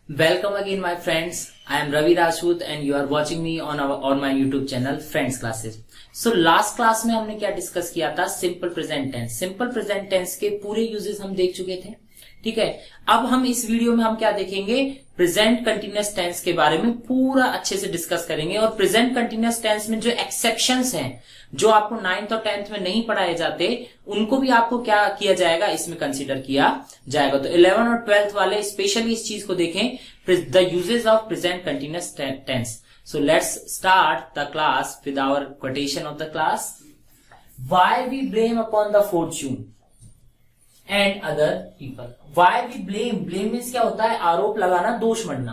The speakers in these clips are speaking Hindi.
Welcome again, my friends. I am Ravi Rajput and you are watching me on my YouTube channel Friends Classes. So last class में हमने क्या डिस्कस किया था? Simple present tense. Simple present tense के पूरे यूजेस हम देख चुके थे. ठीक है. अब हम इस वीडियो में हम क्या देखेंगे? प्रेजेंट कंटिन्यूअस टेंस के बारे में पूरा अच्छे से डिस्कस करेंगे. और प्रेजेंट कंटिन्यूअस टेंस में जो एक्सेप्शंस हैं, जो आपको 9th और 10th में नहीं पढ़ाए जाते, उनको भी आपको क्या किया जाएगा, इसमें कंसीडर किया जाएगा. तो 11 और 12th वाले स्पेशली इस चीज को देखें, the uses of present continuous tense. So let's start the class with our quotation of the class. Why we blame upon the fortune and other people. Why we blame means क्या होता है? आरोप लगाना, दोष मढ़ना.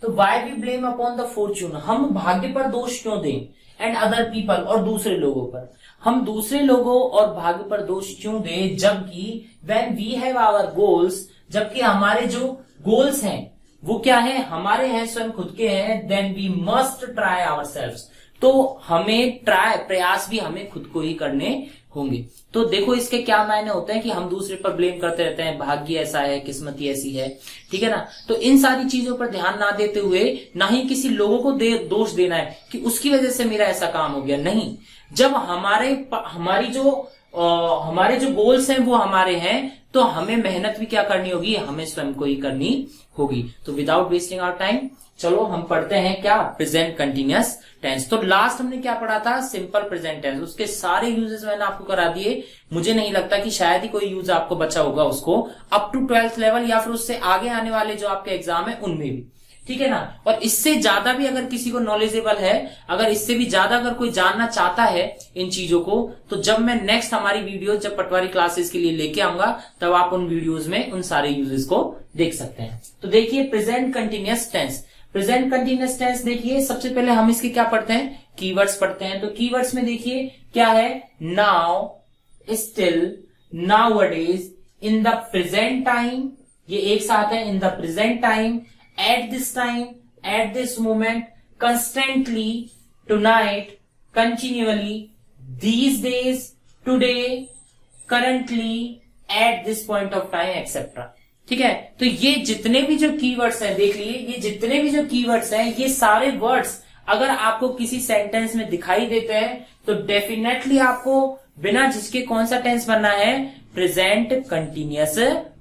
तो why we blame upon the fortune, हम भाग्य पर दोष क्यों दें? And other people, और दूसरे लोगों पर. हम दूसरे लोगों और भाग्य पर दोष क्यों दें, जबकि when we have our goals, जबकि हमारे जो गोल्स हैं वो क्या है? हमारे हैं, स्वयं खुद के हैं. Then we must try ourselves. तो हमें प्रयास भी हमें खुद को ही करने होंगे. तो देखो इसके क्या मायने होते हैं कि हम दूसरे पर ब्लेम करते रहते हैं, भाग्य ऐसा है, किस्मत ही ऐसी है. ठीक है ना. तो इन सारी चीजों पर ध्यान ना देते हुए, ना ही किसी लोगों को दोष देना है कि उसकी वजह से मेरा ऐसा काम हो गया. नहीं, जब हमारे जो गोल्स हैं वो हमारे हैं, तो हमें मेहनत भी क्या करनी होगी? हमें स्वयं को ही करनी होगी. तो विदाउट वेस्टिंग आवर टाइम, चलो हम पढ़ते हैं क्या? Present continuous tense. तो लास्ट हमने क्या पढ़ा था? Simple present tense. उसके सारे यूजेस मैंने आपको करा दिए. मुझे नहीं लगता कि शायद ही कोई यूज आपको बचा होगा उसको, अप टू 12th लेवल या फिर उससे आगे आने वाले जो आपके एग्जाम है उनमें भी. ठीक है ना. और इससे ज्यादा भी अगर किसी को नॉलेजेबल है, अगर इससे भी ज्यादा अगर कोई जानना चाहता है इन चीजों को, तो जब मैं नेक्स्ट हमारी वीडियो जब पटवारी क्लासेस के लिए लेके आऊंगा, तब आप उन वीडियोस में उन सारे यूजेस को देख सकते हैं. तो देखिए present continuous tense. Present continuous tense देखिए, सबसे पहले हम इसके क्या पढ़ते हैं? कीवर्ड्स पढ़ते हैं. तो कीवर्ड्स में देखिए क्या है? Now, still, nowadays, in the present time, ये एक साथ है. इन the present time, at this time, at this moment, constantly, tonight, continually, these days, today, currently, at this point of time, etc. ठीक है. तो ये जितने भी जो कीवर्ड्स हैं, देख लिए, ये जितने भी जो कीवर्ड्स हैं, ये सारे वर्ड्स अगर आपको किसी सेंटेंस में दिखाई देते हैं, तो डेफिनेटली आपको बिना झिझके कौन सा टेंस बनना है? Present continuous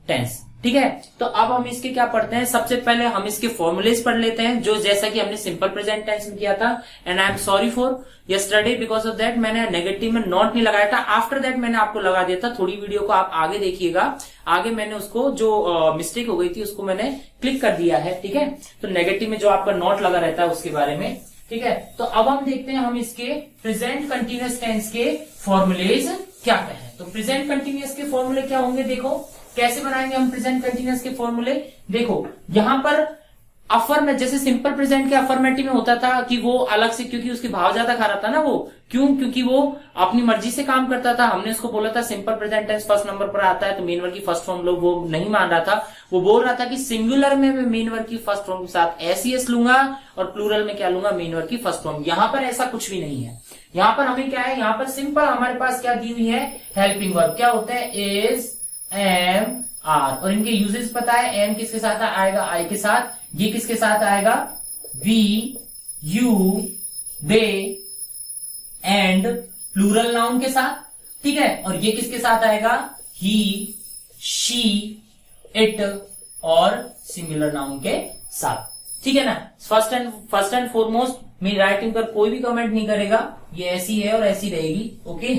tense. ठीक है. तो अब हम इसके क्या पढ़ते हैं? सबसे पहले हम इसके फॉर्मुलेज पढ़ लेते हैं, जो जैसा कि हमने सिंपल प्रेजेंट टेंस में किया था. And I am sorry for yesterday, because of that मैंने नेगेटिव में नोट नहीं लगाया था. आफ्टर दैट मैंने आपको लगा दिया था. थोड़ी वीडियो को आप आगे देखिएगा, आगे मैंने उसको जो मिस्टेक हो गई थी उसको मैंने क्लिक कर दिया है. ठीक है. तो नेगेटिव में जो आपका नोट लगा रहता है उसके बारे में. ठीक है. तो अब हम देखते हैं हम इसके प्रेजेंट कंटिन्यूअस टेंस के फॉर्मुलेज क्या हैं. तो प्रेजेंट कंटिन्यूअस के फॉर्मूले क्या होंगे? देखो कैसे बनाएंगे हम प्रेजेंट कंटिन्यूअस के फॉर्मूले. देखो यहां पर अफर्मेटिव, जैसे सिंपल प्रेजेंट के अफर्मेटिव में होता था कि वो अलग से, क्योंकि उसके भाव ज्यादा खा रहा था ना वो. क्यों? क्योंकि वो अपनी मर्जी से काम करता था. हमने उसको बोला था simple present tense first number पर आता है, तो मेन वर्ब की फर्स्ट फॉर्म लोग वो नहीं मान रहा था. वो बोल रहा था कि सिंगुलर में मैं मेन वर्ब की फर्स्ट फॉर्म के साथ एस लूंगा और प्लूरल में क्या लूंगा? मेन वर्ब की फर्स्ट फॉर्म. यहां पर ऐसा कुछ भी नहीं है. यहां पर हमें क्या है? यहां पर सिंपल हमारे पास क्या दी हुई है? Helping verb. क्या होते हैं? Is, am, are. और इनके यूजेस पता है. एम किसके साथ आएगा? आई के साथ. ये किसके साथ आएगा? We, you, they and plural noun के साथ. ठीक है. और ये किसके साथ आएगा? ही, शी, इट और सिंगुलर नाउन के साथ. ठीक है ना. फर्स्ट एंड फॉरमोस्ट मेरी राइटिंग पर कोई भी कमेंट नहीं करेगा. ये ऐसी है और ऐसी रहेगी. Okay.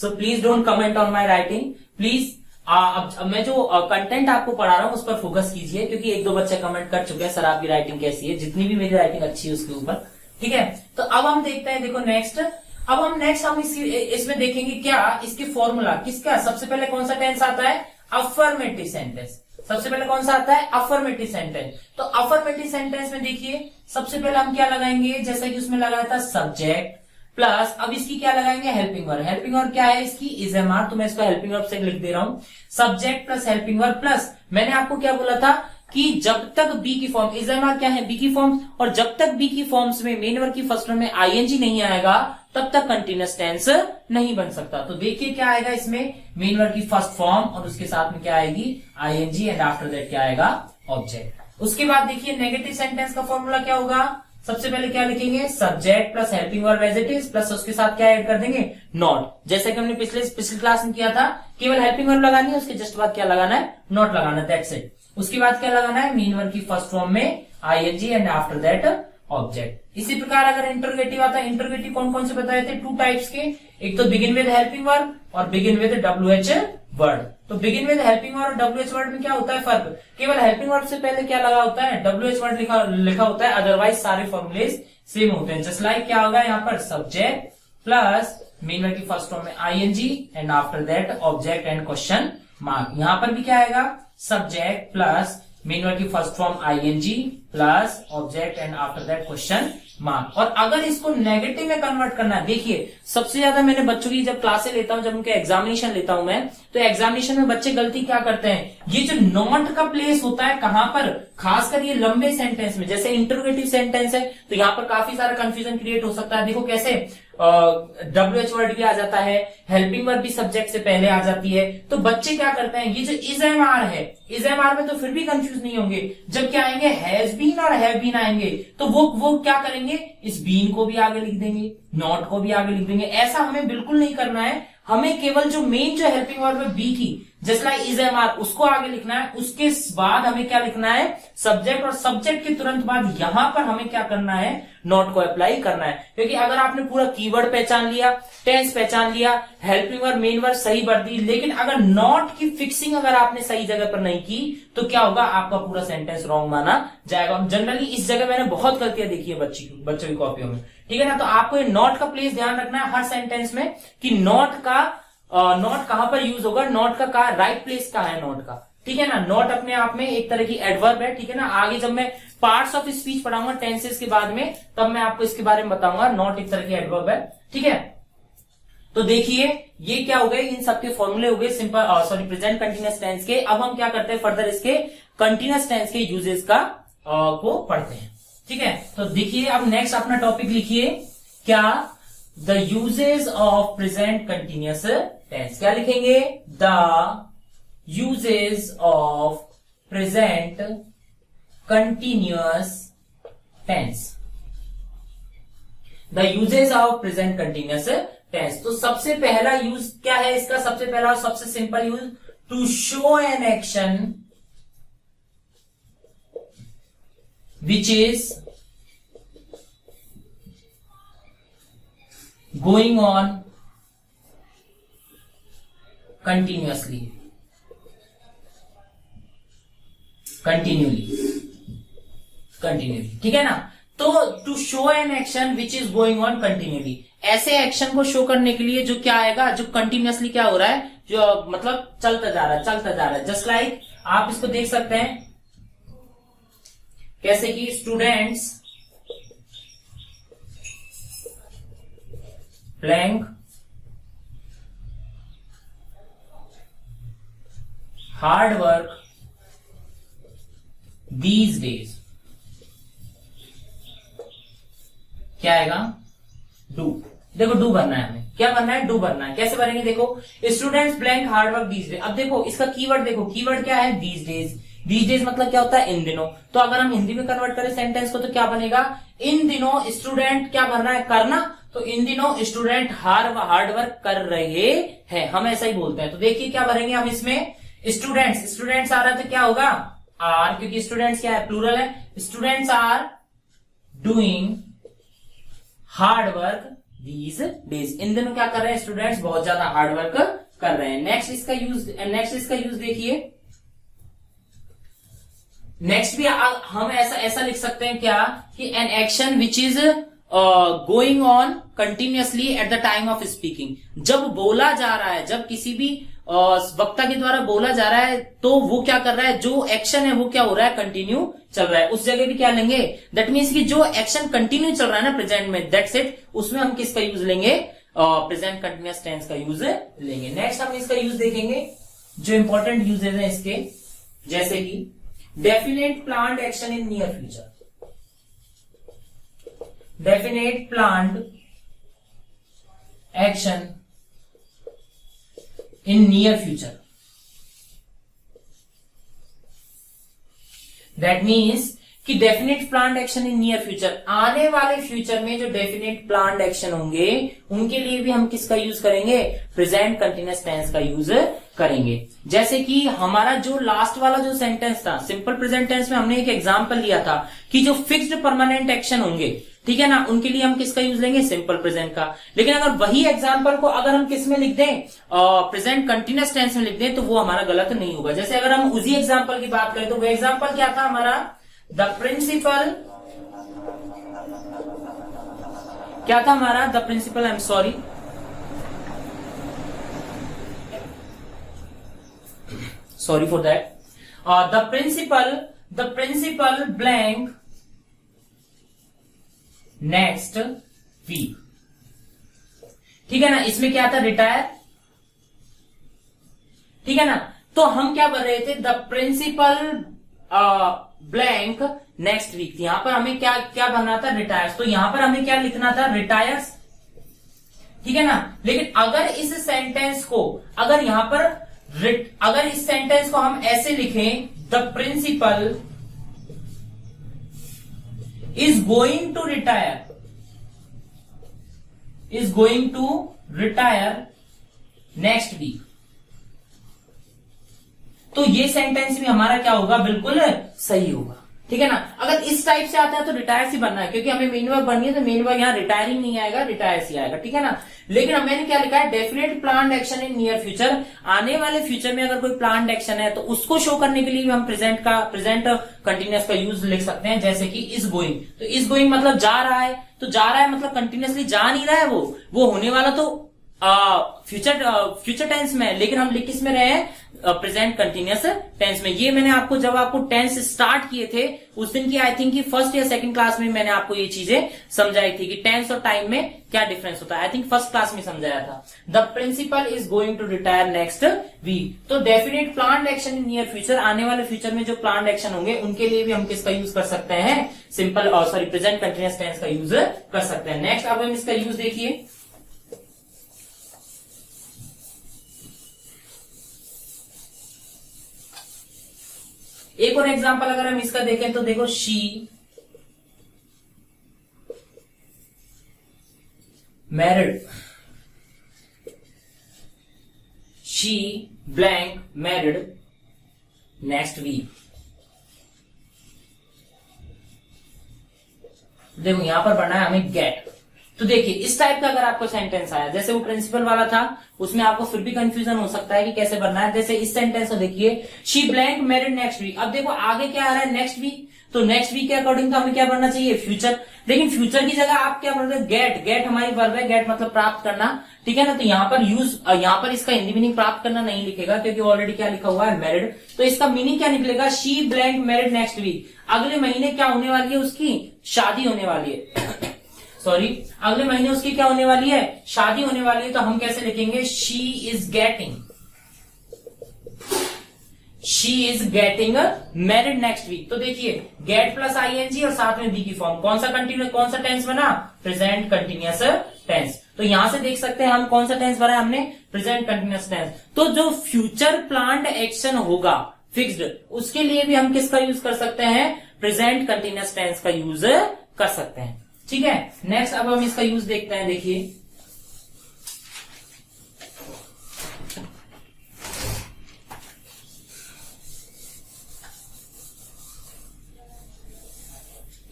So please don't comment on my writing please. अब मैं जो कंटेंट आपको पढ़ा रहा हूं उस पर फोकस कीजिए, क्योंकि एक दो बच्चे कमेंट कर चुके हैं सर आपकी राइटिंग कैसी है. जितनी भी मेरी राइटिंग अच्छी है उसके ऊपर. ठीक है. तो अब हम देखते हैं. देखो नेक्स्ट, अब हम इसमें देखेंगे क्या? इसके फॉर्मूला किसका? सबसे पहले कौन सा टेंस आता है? Affirmative sentence. सबसे पहले कौन सा आता है? Affirmative sentence. तो अफर्मेटिव सेंटेंस में देखिए सबसे पहले हम क्या लगाएंगे? जैसा कि उसमें लगाया था सब्जेक्ट प्लस, अब इसकी क्या लगाएंगे? Helping verb. हेल्पिंग वर्ब क्या है इसकी? Is, am, are. तो मैं इसको हेल्पिंग वर्ब से लिख दे रहा हूं. Subject plus helping verb plus, मैंने आपको क्या बोला था कि जब तक बी की फॉर्म, इज, एम, आर क्या है? बी की फॉर्म. और जब तक बी की फॉर्म्स में मेन वर्ब की फर्स्ट फॉर्म में आईएनजी नहीं आएगा, तब तक कंटिन्यूअस टेंस नहीं बन सकता. तो देखिए क्या आएगा इसमें? मेन वर्ब की फर्स्ट फॉर्म और उसके साथ में क्या आएगी? आईएनजी. एंड आफ्टर दैट क्या आएगा? ऑब्जेक्ट. उसके बाद देखिए नेगेटिव सेंटेंस का फॉर्मूला क्या होगा, सबसे पहले क्या लिखेंगे, subject plus helping verb as it is plus उसके साथ क्या ऐड कर देंगे, नॉट। जैसे कि हमने पिछली क्लास में किया था, केवल हेल्पिंग वर्ब लगानी है, उसके जस्ट बाद क्या लगाना है, नॉट लगाना है, दैट्स इट। उसके बाद क्या लगाना है, मेन वर्ब की फर्स्ट फॉर्म में ING and after that object. इसी प्रकार अगर इंटरोगेटिव आता है, इंटरोगेटिव कौन कौन से बताए थे, 2 टाइप्स के, एक तो बिगिन विद हेल्पिंग वर्ब और बिगिन विद WH वर्ड। तो बिगिन विद हेल्पिंग वर्ड और WH वर्ड में क्या होता है फर्क, केवल हेल्पिंग वर्ड से पहले क्या लगा होता है, WH वर्ड लिखा होता है, अदरवाइज सारे फॉर्मूलेज सेम होते हैं। जस्ट लाइक क्या होगा यहाँ पर, सब्जेक्ट प्लस मेन वर्ड की फर्स्ट फॉर्म में ING and after that object and question mark. यहाँ पर भी क्या आएगा, सब्जेक्ट प्लस मेन वर्ड की first form ING plus object and after that question mark. और अगर इसको नेगेटिव में कन्वर्ट करना है, देखिए सबसे ज्यादा मैंने बच्चों की जब क्लासें लेता हूं, जब उनके एग्जामिनेशन लेता हूं मैं, तो एग्जामिनेशन में बच्चे गलती क्या करते हैं, ये जो नॉट का प्लेस होता है कहां पर, खासकर ये लंबे सेंटेंस में, जैसे इंटरोगेटिव सेंटेंस है तो यहाँ पर काफी सारा कंफ्यूजन क्रिएट हो सकता है। देखो कैसे, WH वर्ड भी आ जाता है, हेल्पिंग वर्ब भी सब्जेक्ट से पहले आ जाती है, तो बच्चे क्या करते हैं, ये जो इज एम आर है, इज एम आर में तो फिर भी कंफ्यूज नहीं होंगे, जब क्या आएंगे, हैज बीन और हैव बीन आएंगे, तो वो क्या करेंगे, इस बीन को भी आगे लिख देंगे, नॉट को भी आगे लिख देंगे। ऐसा हमें बिल्कुल नहीं करना है, हमें केवल जो मेन जो हेल्पिंग वर्ब है बी की, just like is am are, उसको आगे लिखना है। उसके बाद हमें क्या लिखना है, सब्जेक्ट, और सब्जेक्ट के तुरंत बाद यहां पर हमें क्या करना है, नॉट को अप्लाई करना है। क्योंकि अगर आपने पूरा कीवर्ड पहचान लिया, टेंस पहचान लिया, हेल्पिंग वर्ब मेन वर्ब सही भर दी, लेकिन अगर नॉट की फिक्सिंग अगर आपने सही जगह पर नहीं की, तो क्या होगा, आपका पूरा सेंटेंस रॉन्ग माना जाएगा। जनरली इस जगह मैंने बहुत गलतियां देखी है बच्चों की कॉपियों में, ठीक है ना। तो आपको ये नॉट का प्लेस ध्यान रखना है हर सेंटेंस में, कि नॉट कहां पर यूज होगा, नॉट का राइट प्लेस कहां है नॉट का, ठीक है ना। नॉट अपने आप में एक तरह की एडवर्ब है, ठीक है ना। आगे जब मैं पार्ट्स ऑफ स्पीच पढ़ाऊंगा टेंसेस के बाद में, तब मैं आपको इसके बारे में बताऊंगा, नॉट एक तरह की एडवर्ब है, ठीक है। तो देखिए ये क्या हो गए, इन सबके फॉर्मूले हो गए सिंपल प्रेजेंट कंटिन्यूअस टेंस के। अब हम क्या करते हैं, फर्दर इसके कंटिन्यूअस टेंस के यूजेस का को पढ़ते हैं, ठीक है। तो देखिए अब नेक्स्ट अपना टॉपिक लिखिए, क्या, the uses of present continuous tense. क्या लिखेंगे, the uses of present continuous tense, the uses of present continuous tense. तो सबसे पहला यूज क्या है इसका, सबसे पहला और सबसे simple use, to show an action which is going on continuously, continually, ठीक है ना। तो to show an action which is going on continuously, ऐसे एक्शन को शो करने के लिए जो क्या आएगा, जो कंटिन्यूअसली क्या हो रहा है, जो मतलब चलता जा रहा है। जस्ट लाइक आप इसको देख सकते हैं कैसे कि students playing hard work these days, क्या आएगा, डू। देखो डू भरना है हमें, क्या भरना है, डू भरना है। कैसे भरेंगे, देखो students playing hard work these days. अब देखो इसका कीवर्ड, देखो कीवर्ड क्या है, दीज डेज। दीज डेज मतलब क्या होता है, इन दिनों। तो अगर हम हिंदी में कन्वर्ट करें सेंटेंस को तो क्या बनेगा, इन दिनों स्टूडेंट क्या भरना है, करना, तो इन दिनों स्टूडेंट हार्ड वर्क कर रहे हैं, हम ऐसा ही बोलते हैं। तो देखिए क्या भरेंगे हम इसमें, स्टूडेंट्स आ रहा है तो क्या होगा, आर, क्योंकि स्टूडेंट्स क्या है, प्लूरल है। Students are doing hard work these days, इन दिनों क्या कर रहे हैं स्टूडेंट्स, बहुत ज्यादा हार्ड वर्क कर रहे हैं। नेक्स्ट इसका यूज देखिए, नेक्स्ट भी हम ऐसा लिख सकते हैं क्या, कि N action which is going on continuously at the time of speaking. जब बोला जा रहा है, जब किसी भी वक्ता के द्वारा बोला जा रहा है, तो वो क्या कर रहा है, जो एक्शन है वो क्या हो रहा है, कंटिन्यू चल रहा है। उस जगह भी क्या लेंगे, दैट मीन्स कि जो एक्शन कंटिन्यू चल रहा है ना प्रेजेंट में, दैट्स इट, उसमें हम किसका यूज लेंगे, प्रेजेंट कंटिन्यूअस टेंस का यूज लेंगे। नेक्स्ट हम इसका यूज देखेंगे, जो इंपॉर्टेंट यूजेस हैं इसके, जैसे कि definite planned action in near future, definite planned action in near future. That means कि definite planned action in near future, आने वाले फ्यूचर में जो डेफिनेट प्लान्ड एक्शन होंगे उनके लिए भी हम किसका यूज करेंगे, प्रेजेंट कंटिन्यूअस टेंस का यूज करेंगे। जैसे कि हमारा जो लास्ट वाला जो सेंटेंस था सिंपल प्रेजेंट टेंस में, हमने एक एग्जांपल लिया था कि जो फिक्स्ड परमानेंट एक्शन होंगे, ठीक है ना, उनके लिए हम किसका यूज लेंगे, सिंपल प्रेजेंट का। लेकिन अगर वही एग्जांपल को अगर हम किस में लिख दें, प्रेजेंट कंटिन्यूअस टेंस में लिख दें, तो वो हमारा गलत नहीं होगा। जैसे अगर हम उसी एग्जांपल की बात करें तो वो एग्जांपल क्या था हमारा, द प्रिंसिपल, क्या था हमारा, the principal, I am sorry, sorry for that, the principal blank next week, ठीक है ना। इसमें क्या था, रिटायर, ठीक है ना। तो हम क्या कर रहे थे, the principal blank next week, यहां पर हमें क्या क्या बनना था, रिटायर्स, तो यहां पर हमें क्या लिखना था, रिटायर्स, ठीक है ना। लेकिन अगर इस सेंटेंस को, अगर यहां पर अगर इस सेंटेंस को हम ऐसे लिखें, the principal is going to retire next week, तो ये सेंटेंस भी हमारा क्या होगा, बिल्कुल सही होगा, ठीक है ना। अगर इस टाइप से आता है तो रिटायर ही बनना है, क्योंकि हमें मेन वर्ब बननी है, तो मेन वर्ब यहाँ रिटायरिंग नहीं आएगा, रिटायर्स ही आएगा, ठीक है ना। लेकिन अब मैंने क्या लिखा है, definite planned action in near future, आने वाले फ्यूचर में अगर कोई प्लान्ड एक्शन है तो उसको शो करने के लिए भी हम प्रेजेंट कंटिन्यूअस का यूज लिख सकते हैं। जैसे कि इज गोइंग, तो इज गोइंग मतलब जा रहा है, तो जा रहा है मतलब कंटिन्यूअसली जा नहीं रहा है, वो होने वाला तो फ्यूचर टेंस में है, लेकिन हम लिख किस में रहे हैं, प्रेजेंट कंटिन्यूअस टेंस में। ये मैंने आपको जब आपको टेंस स्टार्ट किए थे उस दिन की, आई थिंक कि फर्स्ट या सेकंड क्लास में मैंने आपको ये चीजें समझाई थी कि टेंस और टाइम में क्या डिफरेंस होता है, आई थिंक फर्स्ट क्लास में समझाया था। The principal is going to retire next week, तो definite planned action in near future, आने वाले फ्यूचर में जो प्लान्ड एक्शन होंगे उनके लिए भी हम किसका यूज कर सकते हैं, simple sorry present continuous tense का यूज कर सकते हैं। नेक्स्ट अब हम इसका यूज देखिए, एक और एग्जांपल अगर हम इसका देखें तो देखो, she married, she blank married next week. देखो यहां पर बना है हमें गेट, तो देखिए इस टाइप का अगर आपको सेंटेंस आया, जैसे वो प्रिंसिपल वाला था उसमें आपको फिर भी कंफ्यूजन हो सकता है कि कैसे बनना है। जैसे इस सेंटेंस को देखिए, she blank married next week, अब देखो आगे क्या आ रहा है, नेक्स्ट वीक, तो नेक्स्ट वीक के अकॉर्डिंग तो हमें क्या बनना चाहिए, फ्यूचर। लेकिन फ्यूचर की जगह आप क्या बोल रहे हैं, गेट, गेट हमारी वर्ब है, गेट मतलब प्राप्त करना, ठीक है ना। तो यहाँ पर इसका हिंदी मीनिंग प्राप्त करना नहीं लिखेगा, क्योंकि ऑलरेडी क्या लिखा हुआ है, मैरिड। तो इसका मीनिंग क्या निकलेगा, she blank married next week, अगले महीने क्या होने वाली है, उसकी शादी होने वाली है सॉरी, अगले महीने उसकी क्या होने वाली है, शादी होने वाली है। तो हम कैसे लिखेंगे, she is getting married next week. तो देखिए गेट प्लस आईएनजी और साथ में बी की फॉर्म, कौन सा टेंस बना, प्रेजेंट कंटिन्यूअस टेंस। तो यहां से देख सकते हैं हम कौन सा टेंस भरा है हमने, प्रेजेंट कंटिन्यूअस टेंस। तो जो फ्यूचर प्लान्ड एक्शन होगा फिक्स्ड, उसके लिए भी हम किसका यूज कर सकते हैं, प्रेजेंट कंटिन्यूअस टेंस का यूज कर सकते हैं, ठीक है। नेक्स्ट अब हम इसका यूज देखते हैं, देखिए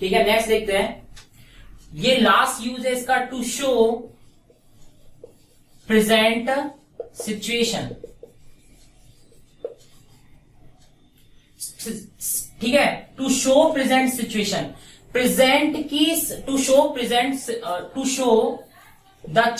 ठीक है। नेक्स्ट देखते हैं, ये लास्ट यूज है इसका, टू शो प्रेजेंट सिचुएशन, ठीक है, to show present situation, present की, टू शो द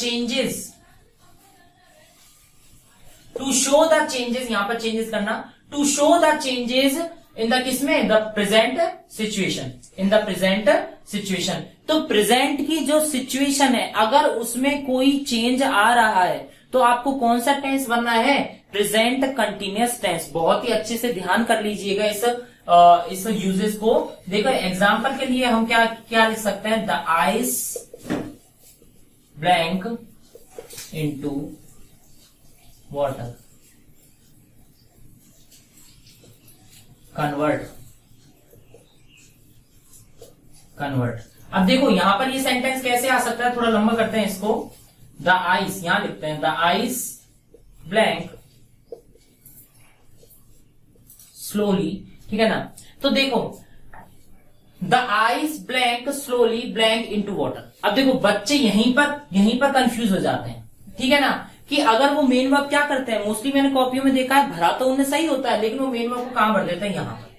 चेंजेस, यहां पर चेंजेस करना, to show the changes in the किसमें, the present situation, in the present situation. तो प्रेजेंट की जो सिचुएशन है अगर उसमें कोई चेंज आ रहा है तो आपको कौन सा टेंस बनना है, प्रेजेंट कंटिन्यूअस टेंस। बहुत ही अच्छे से ध्यान कर लीजिएगा इस यूजेस को। देखो एग्जांपल के लिए हम क्या क्या लिख सकते हैं, the ice blank into water, convert convert. अब देखो यहां पर ये सेंटेंस कैसे आ सकता है, थोड़ा लंबा करते हैं इसको। द आइस, यहां लिखते हैं द आइस ब्लैंक स्लोली, ठीक है ना। तो देखो the ice blank slowly blank into water. अब देखो बच्चे यहीं पर कंफ्यूज हो जाते हैं, ठीक है ना, कि अगर वो मेन वर्ब क्या करते हैं, मोस्टली मैंने कॉपियों में देखा है भरा तो उन्हें सही होता है, लेकिन वो मेन वर्ब को कहां भर देते हैं, यहां पर।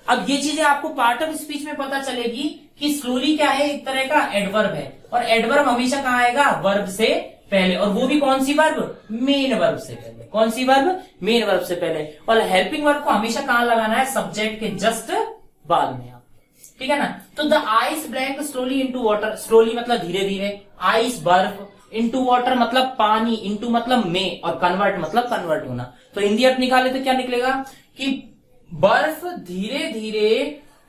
अब ये चीजें आपको पार्ट ऑफ स्पीच में पता चलेगी कि स्लोली क्या है, एक तरह का एडवर्ब है, और एडवर्ब हमेशा कहां आएगा, वर्ब से पहले, और वो भी कौन सी वर्ब, मेन वर्ब से पहले। कौन सी वर्ब, मेन वर्ब से पहले। और हेल्पिंग वर्ब को हमेशा कहां लगाना है, सब्जेक्ट के जस्ट बाद में, ठीक है ना। तो the ice blank slowly into water, slowly मतलब धीरे धीरे, आइस बर्फ, इनटू वाटर मतलब पानी, इनटू मतलब में, और कन्वर्ट मतलब कन्वर्ट होना। तो हिंदी अर्थ निकाले तो क्या निकलेगा कि बर्फ धीरे धीरे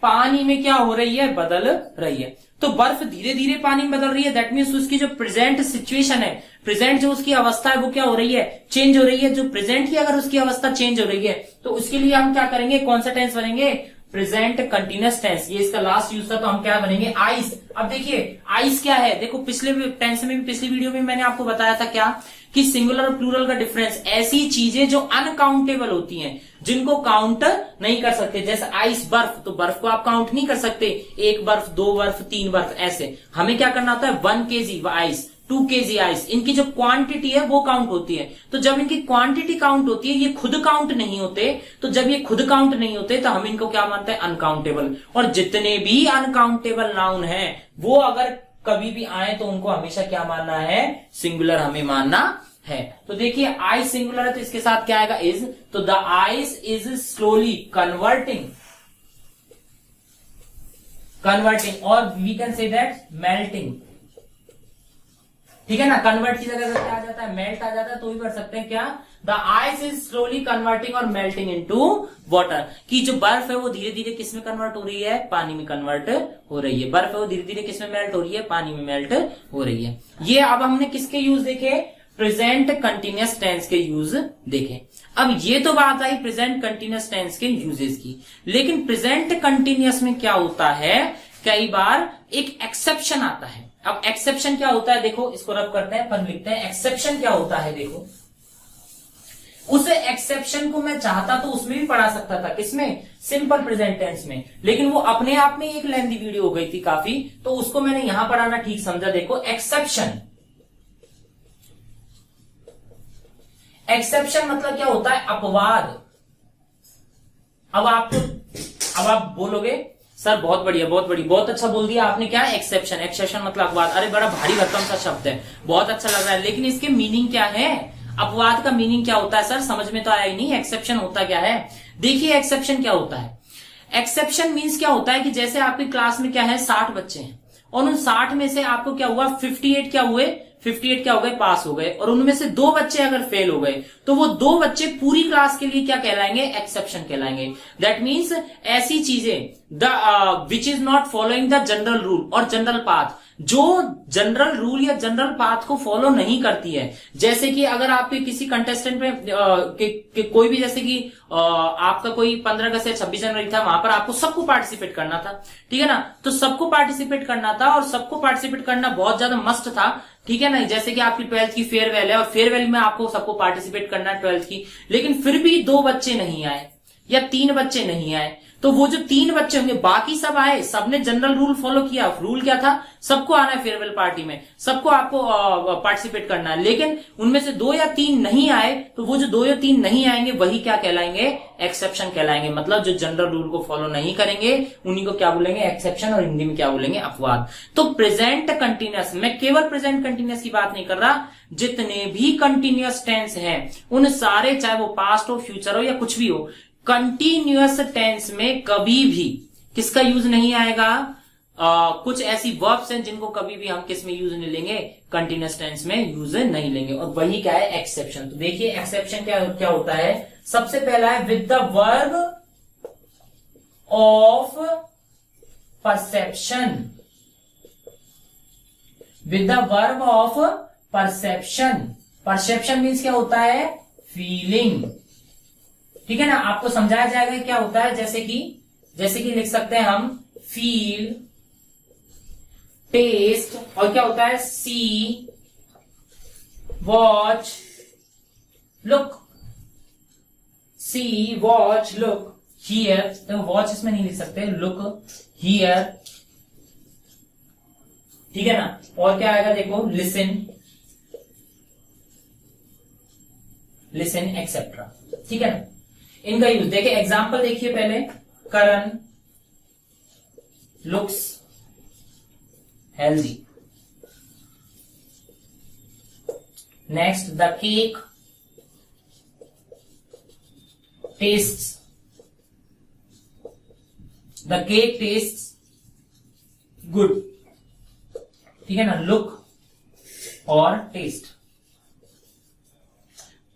पानी में क्या हो रही है, बदल रही है। तो बर्फ धीरे धीरे पानी में बदल रही है, दैट मीन्स उसकी जो प्रेजेंट सिचुएशन है, प्रेजेंट जो उसकी अवस्था है वो क्या हो रही है, चेंज हो रही है। जो प्रेजेंट की अगर उसकी अवस्था चेंज हो रही है तो उसके लिए हम क्या करेंगे, कौन सा टेंस बनेंगे, प्रेजेंट कंटिन्यूअस टेंस। ये इसका लास्ट यूज था, तो हम क्या बनेंगे, आइस। अब देखिए आइस क्या है, देखो पिछले टेंस में भी, पिछली वीडियो में मैंने आपको बताया था क्या, कि सिंगुलर और प्लूरल का डिफरेंस, ऐसी चीजें जो अनकाउंटेबल होती हैं, जिनको काउंट नहीं कर सकते, जैसे आइस बर्फ, तो बर्फ को आप काउंट नहीं कर सकते, एक बर्फ, दो बर्फ, तीन बर्फ, ऐसे। हमें क्या करना होता है, 1 kg आइस, 2 kg आइस, इनकी जो क्वांटिटी है वो काउंट होती है। तो जब इनकी क्वांटिटी काउंट होती है, ये खुद काउंट नहीं होते, तो जब ये खुद काउंट नहीं होते तो हम इनको क्या मानते हैं, अनकाउंटेबल। और जितने भी अनकाउंटेबल नाउन है वो अगर कभी भी आए तो उनको हमेशा क्या मानना है, सिंगुलर हमें मानना है। तो देखिए आइस सिंगुलर है तो इसके साथ क्या आएगा, इज। तो the ice is slowly converting, और we can say that melting, ठीक है ना। कन्वर्ट की जगह क्या आ जाता है, मेल्ट आ जाता है, तो भी पढ़ सकते हैं क्या, the ice is slowly converting और मेल्टिंग इनटू वाटर, कि जो बर्फ है वो धीरे धीरे किस में कन्वर्ट हो रही है, पानी में कन्वर्ट हो रही है। बर्फ है वो धीरे धीरे किस में मेल्ट हो रही है, पानी में मेल्ट हो रही है। ये अब हमने किसके यूज देखे, प्रेजेंट कंटिन्यूअस टेंस के यूज देखे। अब ये तो बात आई प्रेजेंट कंटिन्यूअस टेंस के यूजेस की, लेकिन प्रेजेंट कंटिन्यूअस में क्या होता है, कई बार एक एक्सेप्शन आता है। अब एक्सेप्शन क्या होता है, देखो इसको रब करते हैं, पर लिखते हैं एक्सेप्शन क्या होता है। देखो उस एक्सेप्शन को मैं चाहता तो उसमें भी पढ़ा सकता था, किसमें, सिंपल प्रेजेंट टेंस में, लेकिन वो अपने आप में एक लेंथी वीडियो हो गई थी काफी, तो उसको मैंने यहां पढ़ाना ठीक समझा। देखो एक्सेप्शन, एक्सेप्शन मतलब क्या होता है, अपवाद। अब आप बोलोगे सर बहुत बढ़िया, बहुत बढ़िया, बहुत अच्छा बोल दिया आपने, क्या है एक्सेप्शन, एक्सेप्शन मतलब अपवाद। अरे बड़ा भारी भरकम सा शब्द है, बहुत अच्छा लग रहा है, लेकिन इसके मीनिंग क्या है, अपवाद का मीनिंग क्या होता है सर, समझ में तो आया ही नहीं। एक्सेप्शन होता क्या है, देखिए एक्सेप्शन क्या होता है। एक्सेप्शन मीन्स क्या होता है कि जैसे आपकी क्लास में क्या है, 60 बच्चे हैं, और उन 60 में से आपको क्या हुआ, 58 क्या हुए, 58 क्या हो गए, पास हो गए, और उनमें से 2 बच्चे अगर फेल हो गए तो वो 2 बच्चे पूरी क्लास के लिए क्या कहलाएंगे, एक्सेप्शन कहलाएंगे। दैट मीन्स ऐसी चीजें which is not following the general rule और जनरल पाथ, जो जनरल रूल या जनरल पाथ को फॉलो नहीं करती है। जैसे कि अगर आपके किसी कंटेस्टेंट में कोई भी, जैसे कि आपका कोई 15 अगस्त या 26 जनवरी था, वहां पर आपको सबको पार्टिसिपेट करना था, ठीक है ना। तो सबको पार्टिसिपेट करना था, और सबको पार्टिसिपेट करना बहुत ज्यादा मस्ट था, ठीक है ना। जैसे कि आपकी 12th की फेयरवेल है, और फेयरवेल में आपको सबको पार्टिसिपेट करना है 12th की, लेकिन फिर भी 2 बच्चे नहीं आए या 3 बच्चे नहीं आए, तो वो जो 3 बच्चे होंगे, बाकी सब आए, सबने जनरल रूल फॉलो किया। रूल क्या था, सबको आना है फेयरवेल पार्टी में, सबको आपको पार्टिसिपेट करना है, लेकिन उनमें से 2 या 3 नहीं आए, तो वो जो 2 या 3 नहीं आएंगे वही क्या कहलाएंगे, एक्सेप्शन कहलाएंगे। मतलब जो जनरल रूल को फॉलो नहीं करेंगे उन्हीं को क्या बोलेंगे, एक्सेप्शन, और हिंदी में क्या बोलेंगे, अपवाद। तो प्रेजेंट कंटिन्यूअस, मैं केवल प्रेजेंट कंटिन्यूअस की बात नहीं कर रहा, जितने भी कंटिन्यूअस टेंस हैं उन सारे, चाहे वो पास्ट हो, फ्यूचर हो, या कुछ भी हो, कंटिन्यूअस टेंस में कभी भी किसका यूज नहीं आएगा, कुछ ऐसी वर्ब्स हैं जिनको कभी भी हम किस में यूज नहीं लेंगे, कंटिन्यूअस टेंस में यूज नहीं लेंगे, और वही क्या है, एक्सेप्शन। तो देखिए एक्सेप्शन क्या होता है, सबसे पहला है with the verb of perception, with the verb of perception. Perception means क्या होता है, फीलिंग, ठीक है ना। आपको समझाया जाएगा क्या होता है, जैसे कि लिख सकते हैं हम, फील टेस्ट, और क्या होता है see, watch, look, see, watch, look, here, तो वॉच इसमें नहीं लिख सकते, लुक, हियर, ठीक है ना। और क्या आएगा देखो, लिसन, लिसन एक्सेट्रा, ठीक है ना। इनका यूज देखिए, एग्जाम्पल देखिए पहले, Karan looks healthy, next the cake tastes, the cake tastes good, ठीक है ना, लुक और टेस्ट,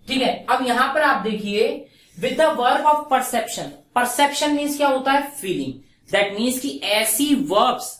ठीक है। अब यहां पर आप देखिए, with the verb of perception, perception means क्या होता है, फीलिंग, दैट मीन्स कि ऐसी वर्ब्स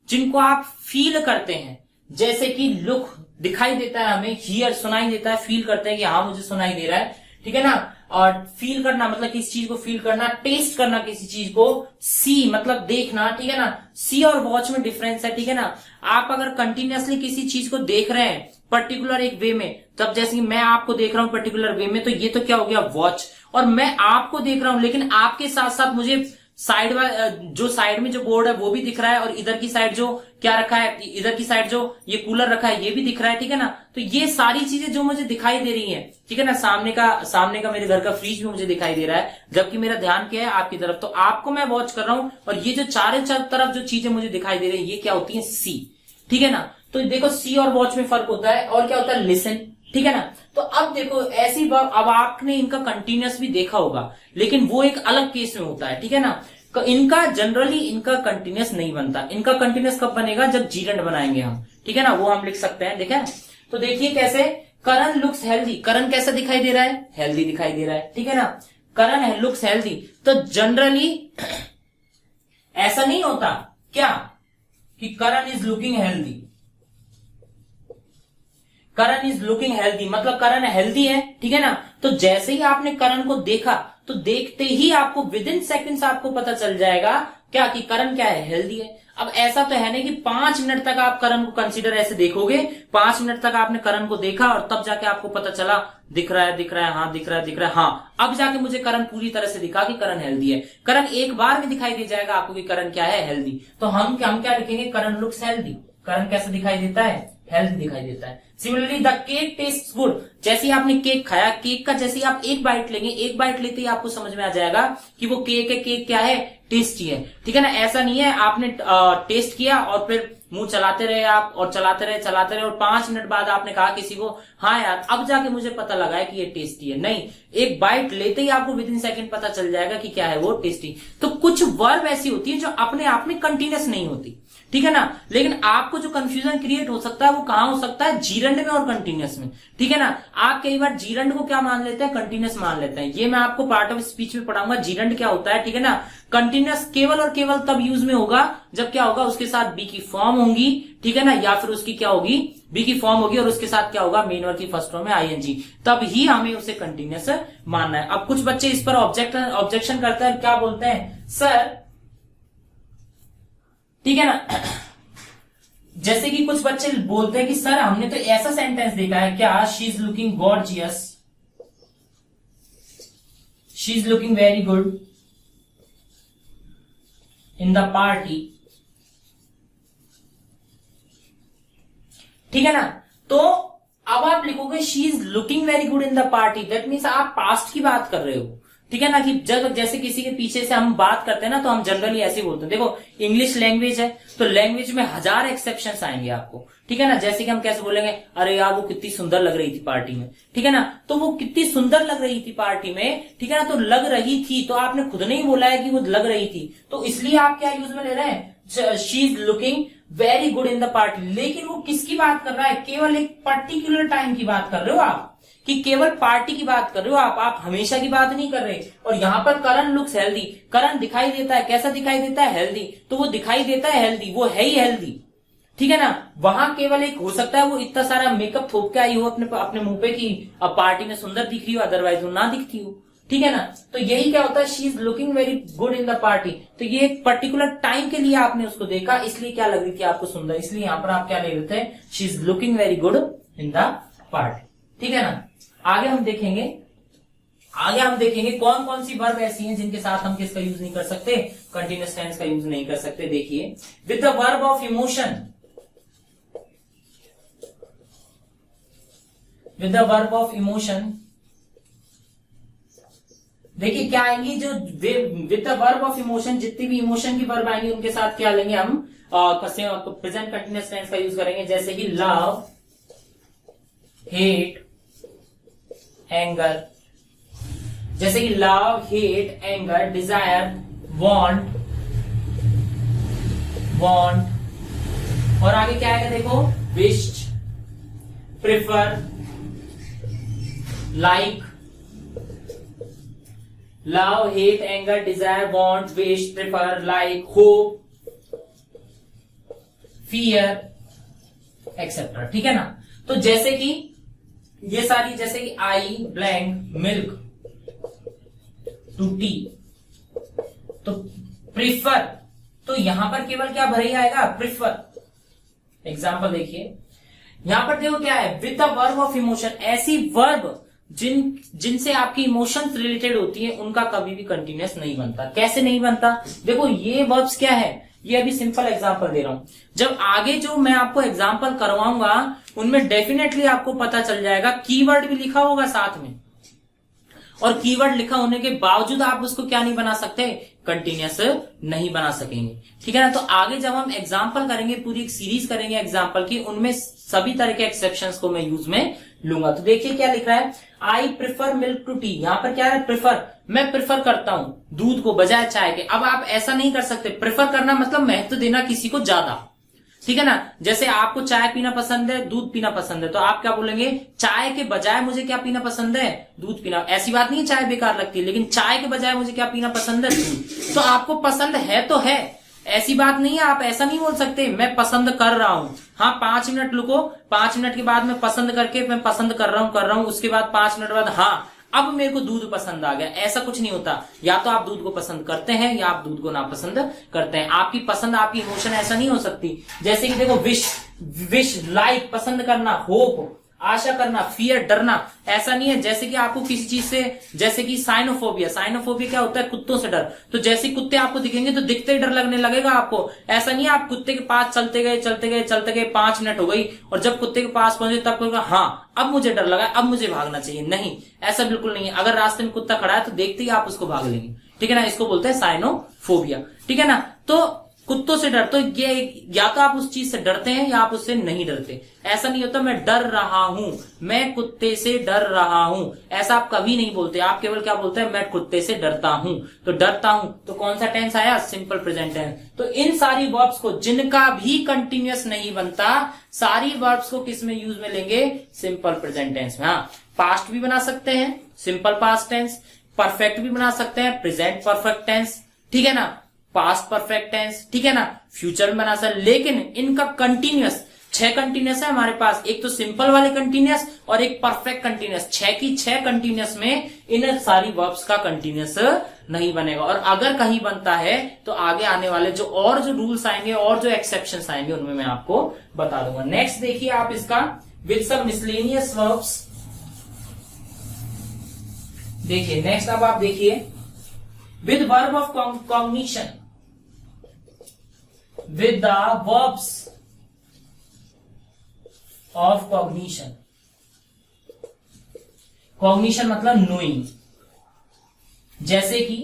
जिनको आप फील करते हैं, जैसे कि लुक दिखाई देता है हमें, हियर सुनाई देता है, फील करते हैं कि हाँ मुझे सुनाई दे रहा है, ठीक है ना। और फील करना मतलब किसी चीज को फील करना, टेस्ट करना किसी चीज को, सी मतलब देखना, ठीक है ना। सी और वॉच में डिफरेंस है, ठीक है ना। आप अगर कंटिन्यूअसली किसी चीज को देख रहे हैं पर्टिकुलर एक वे में, तब जैसे कि मैं आपको देख रहा हूं पर्टिकुलर वे में, तो ये तो क्या हो गया, वॉच। और मैं आपको देख रहा हूं, लेकिन आपके साथ साथ मुझे साइड जो साइड में जो बोर्ड है वो भी दिख रहा है, और इधर की साइड जो क्या रखा है, इधर की साइड जो ये कूलर रखा है ये भी दिख रहा है, ठीक है ना। तो ये सारी चीजें जो मुझे दिखाई दे रही हैं, ठीक है ना, सामने का मेरे घर का फ्रिज भी मुझे दिखाई दे रहा है, जबकि मेरा ध्यान क्या है आपकी तरफ, तो आपको मैं वॉच कर रहा हूं, और ये जो चारों तरफ जो चीजें मुझे दिखाई दे रही है ये क्या होती है, सी, ठीक है ना। तो देखो सी और वॉच में फर्क होता है। और क्या होता है, लिसन, ठीक है ना। तो अब देखो ऐसी बात, अब आपने इनका कंटिन्यूअस भी देखा होगा, लेकिन वो एक अलग केस में होता है, ठीक है ना। इनका जनरली इनका कंटिन्यूअस नहीं बनता। इनका कंटिन्यूअस कब बनेगा, जब जीरेंड बनाएंगे हम, ठीक है ना, वो हम लिख सकते हैं, देखा। तो देखिए कैसे, करण लुक्स हेल्दी, करण कैसा दिखाई दे रहा है, हेल्दी दिखाई दे रहा है, ठीक है ना। करण लुक्स हेल्दी, तो जनरली ऐसा नहीं होता क्या कि Karan is looking healthy, Karan is looking healthy मतलब करण हेल्दी है, ठीक है ना। तो जैसे ही आपने करण को देखा, तो देखते ही आपको विद इन सेकेंड्स आपको पता चल जाएगा क्या कि करण क्या है, हेल्दी है। अब ऐसा तो है नहीं कि 5 मिनट तक आप करण को कंसीडर ऐसे देखोगे, 5 मिनट तक आपने करण को देखा और तब जाके आपको पता चला दिख रहा है, दिख रहा है, हाँ दिख रहा है, दिख रहा है, हाँ अब जाके मुझे करण पूरी तरह से दिखा कि करण हेल्दी है। करण एक बार में दिखाई दे जाएगा आपको कि करण क्या है, हेल्दी। तो हम क्या लिखेंगे, करण लुक्स हेल्दी, करण कैसा दिखाई देता है, हेल्दी दिखाई देता है। Similarly the cake tastes good, जैसे ही आपने केक खाया, केक का जैसे ही आप एक बाइट लेंगे, एक बाइट लेते ही आपको समझ में आ जाएगा कि वो केक है, केक क्या है, टेस्टी है, ठीक है ना। ऐसा नहीं है आपने टेस्ट किया और फिर मुंह चलाते रहे आप, और चलाते रहे और 5 मिनट बाद आपने कहा किसी को, हाँ यार अब जाके मुझे पता लगा है कि ये टेस्टी है। नहीं, एक बाइट लेते ही आपको विद इन सेकंड पता चल जाएगा कि क्या है वो, टेस्टी। तो कुछ वर्ब ऐसी होती है जो अपने आप में कंटिन्यूअस नहीं होती, ठीक है ना। लेकिन आपको जो कंफ्यूजन क्रिएट हो सकता है वो कहां हो सकता है, जीरंड में और कंटिन्यूअस में, ठीक है ना। आप कई बार जीरंड को क्या मान लेते हैं, कंटिन्यूअस मान लेते हैं। ये मैं आपको पार्ट ऑफ स्पीच में पढ़ाऊंगा जीरंड क्या होता है, ठीक है ना। कंटिन्यूअस केवल और केवल तब यूज में होगा जब क्या होगा, उसके साथ बी की फॉर्म होगी, ठीक है ना, या फिर उसकी क्या होगी, बी की फॉर्म होगी और उसके साथ क्या होगा, मेन वर्ब की फर्स्ट फॉर्म में आईएनजी, तब ही हमें उसे कंटिन्यूअस मानना है। अब कुछ बच्चे इस पर ऑब्जेक्शन करते हैं, क्या बोलते हैं, सर ठीक है ना, जैसे कि कुछ बच्चे बोलते हैं कि सर हमने तो ऐसा सेंटेंस देखा है क्या, she is looking gorgeous, she is looking very good in the party, ठीक है ना। तो अब आप लिखोगे she is looking very good in the party, that means आप पास्ट की बात कर रहे हो, ठीक है ना। कि जब जैसे किसी के पीछे से हम बात करते हैं ना, तो हम जनरली ऐसे बोलते हैं। देखो इंग्लिश लैंग्वेज है, तो लैंग्वेज में 1000 एक्सेप्शंस आएंगे आपको, ठीक है ना। जैसे कि हम कैसे बोलेंगे, अरे यार वो कितनी सुंदर लग रही थी पार्टी में, ठीक है ना। तो वो कितनी सुंदर लग रही थी पार्टी में, ठीक है ना, तो लग रही थी, तो आपने खुद नहीं बोला है कि वो लग रही थी, तो इसलिए आप क्या यूज में ले रहे हैं, she is looking very good in the party. लेकिन वो किसकी बात कर रहा है, केवल एक पर्टिकुलर टाइम की बात कर रहे हो आप, कि केवल पार्टी की बात कर रहे हो आप हमेशा की बात नहीं कर रहे। और यहाँ पर करण लुक्स हेल्दी, करण दिखाई देता है, कैसा दिखाई देता है, हेल्दी, तो वो दिखाई देता है हेल्दी, वो है ही हेल्दी, ठीक है ना। वहां केवल एक हो सकता है वो इतना सारा मेकअप थोप के आई हो अपने मुंह पे कि अब पार्टी में सुंदर दिख रही हो, अदरवाइज वो ना दिखती हो, ठीक है ना। तो यही क्या होता है, she is looking very good in the party. तो ये एक पर्टिकुलर टाइम के लिए आपने उसको देखा, इसलिए क्या लग रही थी आपको सुंदर, इसलिए यहां पर आप क्या ले रहे थे, she is looking very good in the party. ठीक है ना। आगे हम देखेंगे कौन कौन सी वर्ब ऐसी हैं जिनके साथ हम किसका यूज नहीं कर सकते, कंटिन्यूअस टेंस का यूज नहीं कर सकते। देखिए, with the verb of emotion, with the verb of emotion, देखिए क्या आएंगी, जो with the verb of emotion, जितनी भी इमोशन की वर्ब आएंगी उनके साथ क्या लेंगे हम, प्रेजेंट कंटिन्यूअस टेंस का यूज करेंगे। जैसे कि लव, हेट, एंगर, जैसे कि love, hate, anger, desire, want, और आगे क्या आएगा देखो, wished, prefer, like, love, hate, anger, desire, want, wish, prefer, like, hope, fear etcetera. ठीक है ना। तो जैसे कि ये सारी, जैसे कि I blank milk to tea, तो प्रिफर, तो यहां पर केवल क्या भर ही आएगा, प्रिफर। एग्जाम्पल देखिए, यहां पर देखो क्या है, with the verb of emotion, ऐसी वर्ब जिनसे आपकी इमोशंस रिलेटेड होती है उनका कभी भी कंटिन्यूअस नहीं बनता। कैसे नहीं बनता, देखो ये वर्ब्स क्या है, ये अभी सिंपल एग्जांपल दे रहा हूं, जब आगे जो मैं आपको एग्जांपल करवाऊंगा उनमें डेफिनेटली आपको पता चल जाएगा, कीवर्ड भी लिखा होगा साथ में, और कीवर्ड लिखा होने के बावजूद आप उसको क्या नहीं बना सकते, कंटिन्यूअस नहीं बना सकेंगे। ठीक है ना। तो आगे जब हम एग्जांपल करेंगे, पूरी एक सीरीज करेंगे एग्जांपल की, उनमें सभी तरह के एक्सेप्शंस को मैं यूज में लूंगा। तो देखिए क्या लिख रहा है, I prefer milk to tea, यहां पर क्या है, प्रिफर, मैं प्रिफर करता हूं दूध को बजाय चाय के। अब आप ऐसा नहीं कर सकते, प्रिफर करना मतलब महत्व देना किसी को ज्यादा। ठीक है ना। जैसे आपको चाय पीना पसंद है, दूध पीना पसंद है, तो आप क्या बोलेंगे, चाय के बजाय मुझे क्या पीना पसंद है, दूध पीना। ऐसी बात नहीं है चाय बेकार लगती है, लेकिन चाय के बजाय मुझे क्या पीना पसंद है, दूध। तो आपको पसंद है तो है, ऐसी बात नहीं है, आप ऐसा नहीं बोल सकते मैं पसंद कर रहा हूं। हाँ 5 मिनट रुको, 5 मिनट के बाद मैं पसंद करके मैं पसंद कर रहा हूं, उसके बाद 5 मिनट बाद हाँ अब मेरे को दूध पसंद आ गया, ऐसा कुछ नहीं होता। या तो आप दूध को पसंद करते हैं या आप दूध को नापसंद करते हैं। आपकी पसंद, आपकी इमोशन ऐसा नहीं हो सकती। जैसे कि देखो, विश लाइक, पसंद करना, होप आशा करना, फियर डरना, ऐसा नहीं है। जैसे कि आपको किसी चीज से, जैसे कि साइनोफोबिया, साइनोफोबिया क्या होता है, कुत्तों से डर। तो जैसे कुत्ते आपको दिखेंगे तो दिखते ही डर लगने लगेगा आपको। ऐसा नहीं है आप कुत्ते के पास चलते गए 5 मिनट हो गई और जब कुत्ते के पास पहुंचे तब कहोगे हाँ अब मुझे डर लगा, अब मुझे भागना चाहिए। नहीं, ऐसा बिल्कुल नहीं है। अगर रास्ते में कुत्ता खड़ा है तो देखते ही आप उसको भाग लेंगे। ठीक है ना, इसको बोलते हैं साइनोफोबिया। ठीक है ना। तो कुत्तों से डर, तो ये या तो आप उस चीज से डरते हैं या आप उससे नहीं डरते। ऐसा नहीं होता मैं डर रहा हूं, मैं कुत्ते से डर रहा हूं, ऐसा आप कभी नहीं बोलते। आप केवल क्या बोलते हैं, मैं कुत्ते से डरता हूं। तो डरता हूं तो कौन सा टेंस आया, सिंपल प्रेजेंट टेंस। तो इन सारी वर्ब्स को जिनका भी कंटिन्यूअस नहीं बनता, सारी वर्ब्स को किस में यूज में लेंगे, सिंपल प्रेजेंट टेंस में। हाँ, पास्ट भी बना सकते हैं सिंपल पास्ट टेंस, परफेक्ट भी बना सकते हैं प्रेजेंट परफेक्ट टेंस, ठीक है ना, पास्ट परफेक्ट टेंस, ठीक है ना, फ्यूचर में बना सकते। लेकिन इनका कंटिन्यूअस 6 कंटिन्यूअस है हमारे पास, एक तो सिंपल वाले कंटिन्यूअस और एक परफेक्ट कंटिन्यूअस। 6 की 6 कंटिन्यूअस में इन सारी वर्ब्स का कंटिन्यूअस नहीं बनेगा। और अगर कहीं बनता है तो आगे आने वाले जो रूल्स आएंगे और जो एक्सेप्शंस आएंगे उनमें मैं आपको बता दूंगा। नेक्स्ट देखिए आप इसका, विद सम मिसलेनियस वर्ब्स। देखिए नेक्स्ट अब आप देखिए, with verb of cognition, with the verbs of cognition। cognition मतलब नोइंग। जैसे कि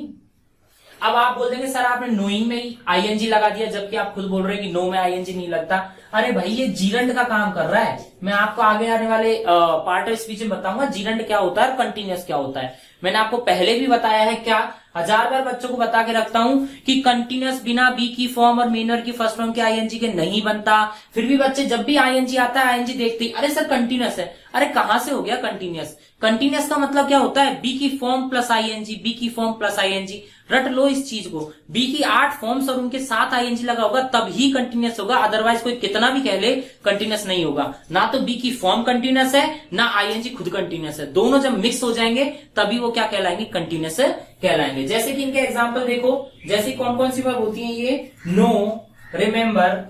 अब आप बोल देंगे सर आपने नोइंग में ही आईएनजी लगा दिया, जबकि आप खुद बोल रहे हैं कि नो में आईएनजी नहीं लगता। अरे भाई ये जीरंड का काम कर रहा है। मैं आपको आगे आने वाले पार्ट ऑफ स्पीच में बताऊंगा जीरंड क्या होता है और कंटिन्यूअस क्या होता है। मैंने आपको पहले भी बताया है क्या, 1000 बार बच्चों को बता के रखता हूं कि कंटिन्यूअस बिना बी की फॉर्म और मेन वर्ब की फर्स्ट फॉर्म के आईएनजी के नहीं बनता। फिर भी बच्चे जब भी आईएनजी आता है आईएनजी देखते ही, अरे सर कंटिन्यूअस है। अरे कहां से हो गया कंटिन्यूअस? कंटिन्यूअस का मतलब क्या होता है? बी की फॉर्म प्लस आईएनजी, बी की फॉर्म प्लस आईएनजी। रट लो इस चीज को, बी की 8 फॉर्म्स और उनके साथ आईएनजी लगा होगा तब ही कंटिन्यूअस होगा, अदरवाइज कोई कितना भी कह ले कंटिन्यूअस नहीं होगा। ना तो बी की फॉर्म कंटिन्यूअस है, ना आईएनजी खुद कंटिन्यूअस है। दोनों जब मिक्स हो जाएंगे तभी वो क्या कहलाएंगे? कंटिन्यूअस कहलाएंगे। जैसे कि इनके एग्जाम्पल देखो, जैसे कौन कौन सी वर्ब होती है ये? नो, रिमेम्बर,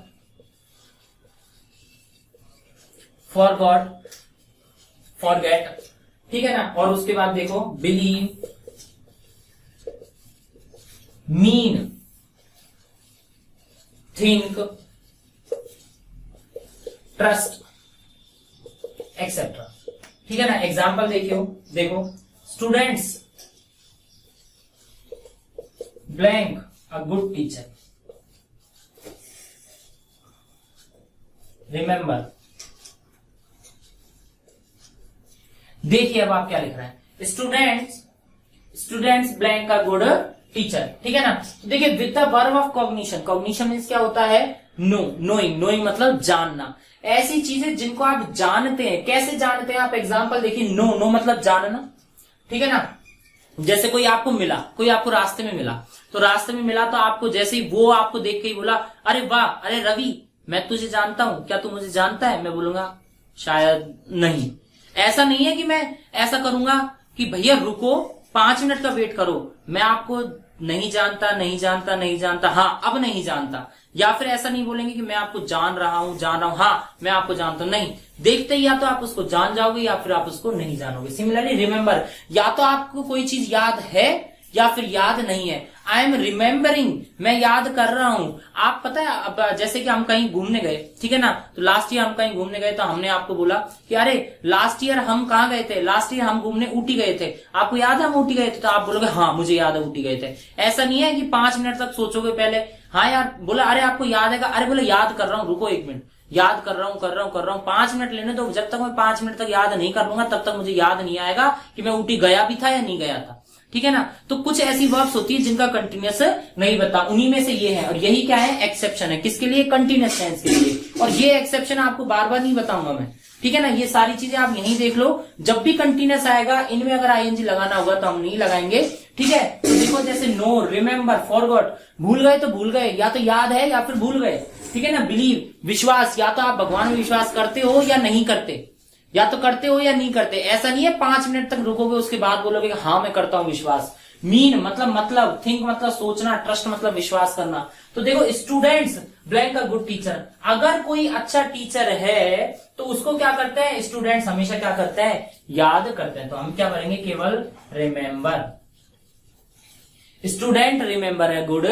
फॉरगॉट, फॉरगेट, ठीक है ना। और उसके बाद देखो believe, mean, think, trust, etcetera, ठीक है ना। एग्जाम्पल देखो students blank a good teacher, remember. देखिए अब आप क्या लिख रहे हैं, students blank a good teacher, ठीक है ना। तो देखिए with the verb of cognition, cognition means क्या होता है? नोइंग मतलब जानना। ऐसी चीजें जिनको आप जानते हैं। कैसे जानते हैं आप? एग्जाम्पल देखिए, नो मतलब जानना, ठीक है ना। जैसे कोई आपको मिला, कोई आपको रास्ते में मिला, तो रास्ते में मिला तो आपको जैसे ही वो आपको देख के ही बोला, अरे वाह, अरे रवि मैं तुझे जानता हूं, क्या तू मुझे जानता है? मैं बोलूंगा शायद नहीं। ऐसा नहीं है कि मैं ऐसा करूंगा कि भैया रुको 5 मिनट का वेट करो, मैं आपको नहीं जानता, हाँ अब नहीं जानता। या फिर ऐसा नहीं बोलेंगे कि मैं आपको जान रहा हूं, हाँ मैं आपको जानता हूं, नहीं। देखते ही या तो आप उसको जान जाओगे या फिर आप उसको नहीं जानोगे। सिमिलरली रिमेंबर, या तो आपको कोई चीज याद है या फिर याद नहीं है। आई एम रिमेम्बरिंग, मैं याद कर रहा हूं। आप पता है अब जैसे कि हम कहीं घूमने गए, ठीक है ना, तो लास्ट ईयर हम कहीं घूमने गए तो हमने आपको बोला कि अरे लास्ट ईयर हम कहाँ गए थे? लास्ट ईयर हम घूमने ऊटी गए थे, आपको याद है हम ऊटी गए थे? तो आप बोलोगे हाँ मुझे याद है ऊटी गए थे। ऐसा नहीं है कि 5 मिनट तक सोचोगे पहले, हाँ यार बोला, अरे आपको याद है? अरे बोले याद कर रहा हूँ, रुको 1 मिनट, याद कर रहा हूँ 5 मिनट लेने दो। जब तक मैं 5 मिनट तक याद नहीं कर लूंगा तब तक मुझे याद नहीं आएगा कि मैं ऊटी गया भी था या नहीं गया था, ठीक है ना। तो कुछ ऐसी वर्ब्स होती है जिनका कंटिन्यूअस नहीं बता, उन्हीं में से ये है। और यही क्या है? एक्सेप्शन है। किसके लिए? कंटिन्यूअस टेंस के लिए। और ये एक्सेप्शन आपको बार बार नहीं बताऊंगा मैं, ठीक है ना। ये सारी चीजें आप यहीं देख लो। जब भी कंटिन्यूअस आएगा इनमें अगर आईएनजी लगाना होगा तो हम नहीं लगाएंगे, ठीक है। तो देखो जैसे नो, रिमेम्बर, फॉरगॉट, भूल गए तो भूल गए, या तो याद है या फिर भूल गए, ठीक है ना। बिलीव, विश्वास, या तो आप भगवान में विश्वास करते हो या नहीं करते, या तो करते हो या नहीं करते। ऐसा नहीं है 5 मिनट तक रुकोगे उसके बाद बोलोगे हाँ मैं करता हूं विश्वास। मीन मतलब, थिंक मतलब सोचना, ट्रस्ट मतलब विश्वास करना। तो देखो students blank a good teacher, अगर कोई अच्छा टीचर है तो उसको क्या करते हैं? स्टूडेंट्स हमेशा क्या करते हैं? याद करते हैं। तो हम क्या करेंगे? केवल रिमेम्बर। स्टूडेंट रिमेम्बर है गुड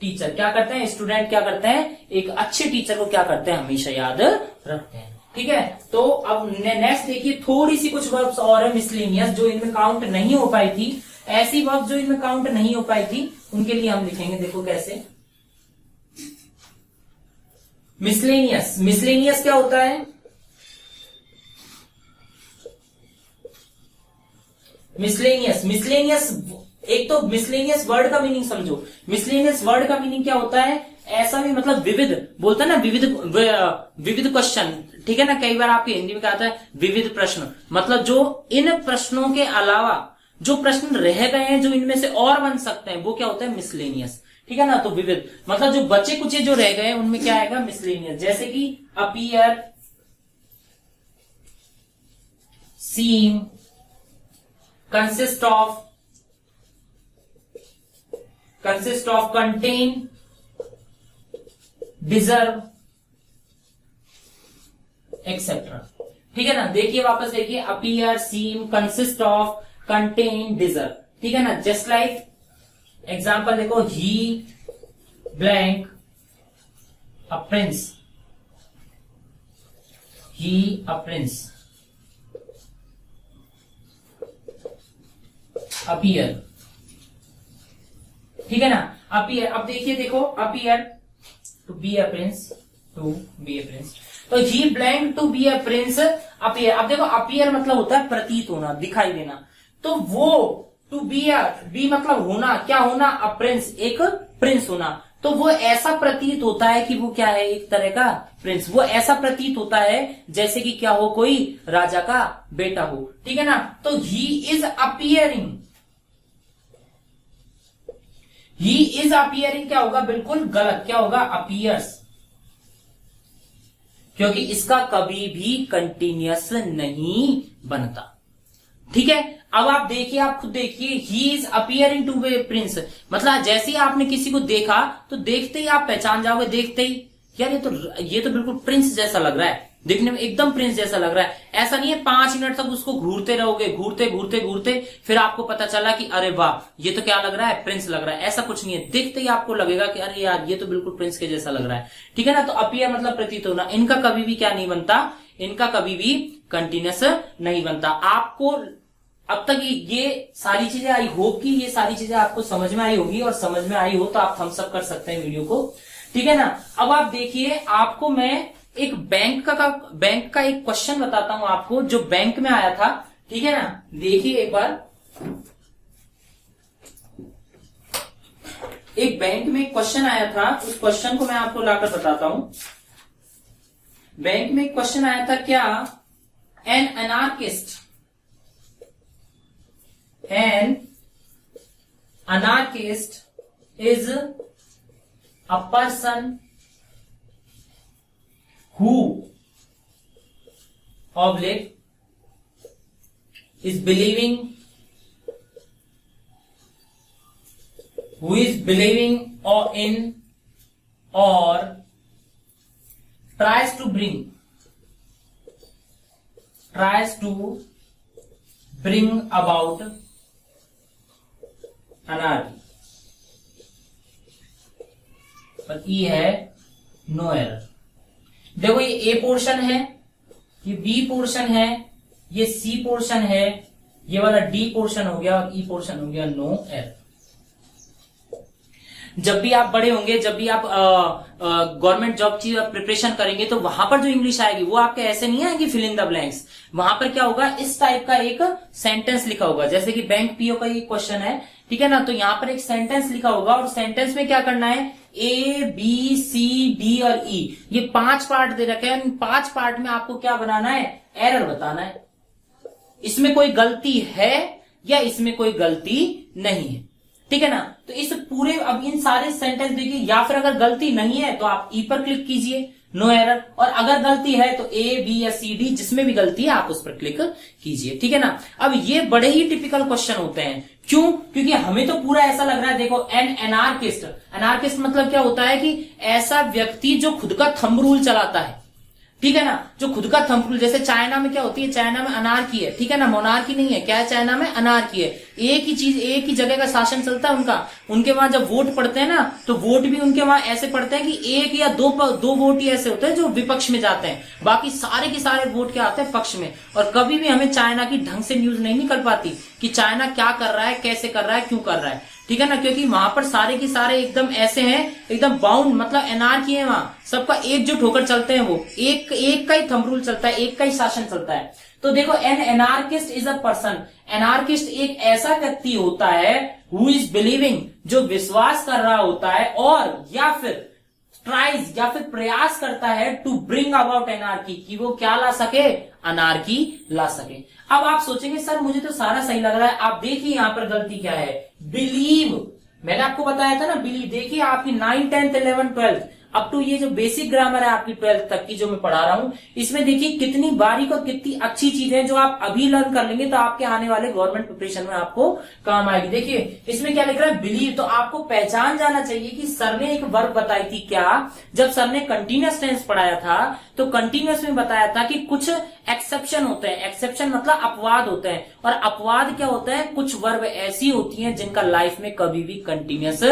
टीचर। क्या करते हैं? स्टूडेंट क्या करते हैं? एक अच्छे टीचर को क्या करते हैं? हमेशा याद रखते हैं, ठीक है। तो अब नेक्स्ट देखिए, थोड़ी सी कुछ वर्ब्स और है मिसलेनियस जो इनमें काउंट नहीं हो पाई थी। ऐसी वर्ब्स जो इनमें काउंट नहीं हो पाई थी उनके लिए हम लिखेंगे, देखो कैसे। मिसलेनियस क्या होता है? मिसलेनियस एक तो मिसलेनियस वर्ड का मीनिंग समझो। मिसलेनियस वर्ड का मीनिंग क्या होता है? ऐसा भी मतलब विविध, बोलता है ना विविध क्वेश्चन, ठीक है ना। कई बार आपकी हिंदी में क्या आता है? विविध प्रश्न, मतलब जो इन प्रश्नों के अलावा जो प्रश्न रह गए हैं जो इनमें से और बन सकते हैं वो क्या होता है? मिसलेनियस, ठीक है ना। तो विविध मतलब जो बचे कुचे जो रह गए उनमें क्या आएगा? मिसलेनियस। जैसे कि appear, seem, consist of, contain, deserve, etcetera, ठीक है ना। देखिए वापस देखिए, appear, seem, consist of, contain, deserve, ठीक है ना। जस्ट लाइक एग्जाम्पल देखो, he blank a prince, he a prince, appear, ठीक है ना। अपीयर, अब देखिए देखो, appear to be a prince, तो he blank to be a prince appear. अब देखो अपीयर मतलब होता है प्रतीत होना, दिखाई देना। तो वो टू बी मतलब होना, क्या होना, अ प्रिंस, एक प्रिंस होना। तो वो ऐसा प्रतीत होता है कि वो क्या है, एक तरह का प्रिंस। वो ऐसा प्रतीत होता है जैसे कि क्या हो, कोई राजा का बेटा हो, ठीक है ना। तो ही is appearing, he is appearing क्या होगा, बिल्कुल गलत, क्या होगा, अपीयर्स, क्योंकि इसका कभी भी कंटिन्यूअस नहीं बनता, ठीक है। अब आप देखिए, आप खुद देखिए, he is appearing to a prince, मतलब जैसे ही आपने किसी को देखा तो देखते ही आप पहचान जाओगे, देखते ही यार ये तो बिल्कुल प्रिंस जैसा लग रहा है, दिखने में एकदम प्रिंस जैसा लग रहा है। ऐसा नहीं है 5 मिनट तक उसको घूरते रहोगे, घूरते घूरते घूरते फिर आपको पता चला कि अरे वाह ये तो क्या लग रहा है, प्रिंस लग रहा है। ऐसा कुछ नहीं है, देखते ही आपको लगेगा कि अरे यार ये तो बिल्कुल प्रिंस के जैसा लग रहा है, ठीक है ना। तो अपीयर मतलब प्रतीत होना, इनका कभी भी क्या नहीं बनता, इनका कभी भी कंटिन्यूअस नहीं बनता। आपको अब तक ये सारी चीजें, आई होप कि ये सारी चीजें आपको समझ में आई होगी, और समझ में आई हो तो आप थम्स अप कर सकते हैं वीडियो को, ठीक है ना। अब आप देखिए, आपको मैं एक बैंक का एक क्वेश्चन बताता हूं आपको, जो बैंक में आया था, ठीक है ना। देखिए एक बार, एक बैंक में एक क्वेश्चन आया था, उस क्वेश्चन को मैं आपको लाकर बताता हूं। बैंक में एक क्वेश्चन आया था, क्या an anarchist, an anarchist is a person who is believing or in or tries to bring about anarchy। पर ई है नो एरर। देखो ये ए पोर्शन है, ये बी पोर्शन है, ये सी पोर्शन है, ये वाला डी पोर्शन हो गया, और ई पोर्शन हो गया नो एरर। जब भी आप बड़े होंगे, जब भी आप गवर्नमेंट जॉब की प्रिपरेशन करेंगे, तो वहां पर जो इंग्लिश आएगी वो आपके ऐसे नहीं आएगी फिल इन द ब्लैंक्स। वहां पर क्या होगा, इस टाइप का एक सेंटेंस लिखा होगा, जैसे कि बैंक पीओ का ये क्वेश्चन है, ठीक है ना। तो यहां पर एक सेंटेंस लिखा होगा, और सेंटेंस में क्या करना है, ए बी सी डी और ई, ये 5 पार्ट दे रखे हैं। इन 5 पार्ट में आपको क्या बनाना है, एरर बताना है, इसमें कोई गलती है या इसमें कोई गलती नहीं है, ठीक है ना। तो इस पूरे, अब इन सारे सेंटेंस देखिए, या फिर अगर गलती नहीं है तो आप ई पर क्लिक कीजिए, नो एरर, और अगर गलती है तो ए बी या सी डी, जिसमें भी गलती है आप उस पर क्लिक कीजिए, ठीक है ना। अब ये बड़े ही टिपिकल क्वेश्चन होते हैं, क्यों, क्योंकि हमें तो पूरा ऐसा लग रहा है, देखो एन एनार्किस्ट, एनार्किस्ट मतलब क्या होता है कि ऐसा व्यक्ति जो खुद का थंब रूल चलाता है, ठीक है ना, जो खुद का थंब रूल, जैसे चाइना में क्या होती है, चाइना में अनार्की है, ठीक है ना, मोनार्की नहीं है, क्या है चाइना में, अनार्की है। एक ही चीज, एक ही जगह का शासन चलता है उनका। उनके वहां जब वोट पड़ते हैं ना, तो वोट भी उनके वहां ऐसे पड़ते हैं कि एक या दो वोट ही ऐसे होते हैं जो विपक्ष में जाते हैं, बाकी सारे के सारे वोट क्या आते हैं, पक्ष में। और कभी भी हमें चाइना की ढंग से न्यूज नहीं निकल पाती कि चाइना क्या कर रहा है, कैसे कर रहा है, क्यों कर रहा है, ठीक है ना, क्योंकि वहां पर सारे के सारे एकदम ऐसे हैं, एकदम बाउंड, मतलब एनार्की है वहां, सबका एकजुट होकर चलते हैं, वो एक का ही थंब रूल चलता है, एक का ही शासन चलता है। तो देखो, an anarchist is a person, anarchist एक ऐसा व्यक्ति होता है, हु इज बिलीविंग, जो विश्वास कर रहा होता है, और या फिर ट्राइज, या फिर प्रयास करता है, टू ब्रिंग अबाउट एनार्की, कि वो क्या ला सके, अनार्की ला सके। अब आप सोचेंगे सर मुझे तो सारा सही लग रहा है, आप देखिए यहां पर गलती क्या है, बिलीव, मैंने आपको बताया था ना, बिलीव। देखिए आपकी 9th 10th 11th 12th up to ये जो बेसिक ग्रामर है आपकी 12th तक की जो मैं पढ़ा रहा हूं, इसमें देखिए कितनी बारीक और कितनी अच्छी चीजें जो आप अभी लर्न कर लेंगे तो आपके आने वाले गवर्नमेंट प्रिपरेशन में आपको काम आएगी। देखिए इसमें क्या लिख रहा है, बिलीव। तो आपको पहचान जाना चाहिए कि सर ने एक वर्ब बताई थी, क्या, जब सर ने कंटिन्यूअस टेंस पढ़ाया था तो कंटिन्यूअस में बताया था कि कुछ एक्सेप्शन होते हैं, एक्सेप्शन मतलब अपवाद होते हैं, और अपवाद क्या होता है, कुछ वर्ब ऐसी होती हैं जिनका लाइफ में कभी भी कंटिन्यूअस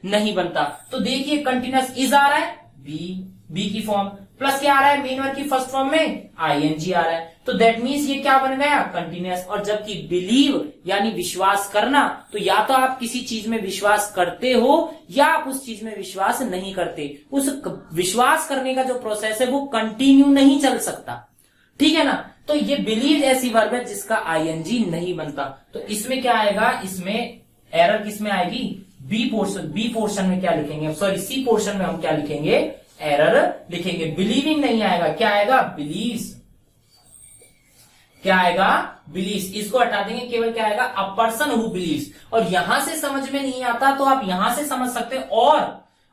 नहीं बनता। तो देखिए कंटिन्यूअस इज आ रहा है, बी की फॉर्म, प्लस क्या आ रहा है, मेन वर्ब की फर्स्ट फॉर्म में आईएनजी आ रहा है, तो दैट मीन्स ये क्या बन गया, कंटिन्यूअस। और जबकि बिलीव यानी विश्वास करना, तो या तो आप किसी चीज में विश्वास करते हो या आप उस चीज में विश्वास नहीं करते। उस विश्वास करने का जो प्रोसेस है वो कंटिन्यू नहीं चल सकता, ठीक है ना। तो ये बिलीव ऐसी वर्ब है जिसका आईएनजी नहीं बनता। तो इसमें क्या आएगा, इसमें एरर किसमें आएगी, बी पोर्शन में क्या लिखेंगे, सॉरी सी पोर्शन में हम क्या लिखेंगे, एरर लिखेंगे। बिलीविंग नहीं आएगा, क्या आएगा, बिलीव्स। क्या आएगा, बिलीव्स। इसको हटा देंगे, केवल क्या आएगा, अ पर्सन हु बिलीव्स। और यहां से समझ में नहीं आता तो आप यहां से समझ सकते हैं।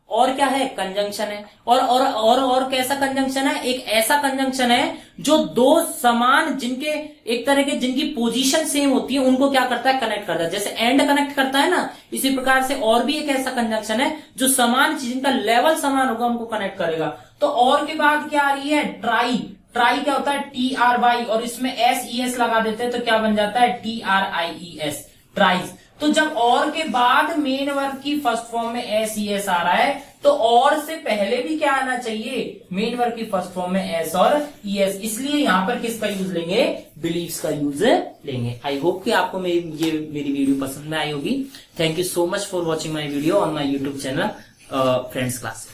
और क्या है, कंजंक्शन है। और कैसा कंजंक्शन है, एक ऐसा कंजंक्शन है जो दो समान जिनके एक तरह के जिनकी पोजीशन सेम होती है उनको क्या करता है, कनेक्ट करता है। जैसे एंड कनेक्ट करता है ना, इसी प्रकार से और भी एक ऐसा कंजंक्शन है जो समान जिनका लेवल समान होगा उनको कनेक्ट करेगा। तो और के बाद क्या आ रही है, ट्राई। ट्राई क्या होता है, TRY, और इसमें SES लगा देते हैं तो क्या बन जाता है, TRIES, ट्राइज। तो जब और के बाद मेन वर्ब की फर्स्ट फॉर्म में SES आ रहा है तो और से पहले भी क्या आना चाहिए, मेन वर्ब की फर्स्ट फॉर्म में S और ES। इसलिए यहां पर किसका यूज लेंगे, बिलीव्स का यूज लेंगे। आई होप कि आपको मेरी वीडियो पसंद आई होगी। Thank you so much for watching my video on my YouTube channel friends class.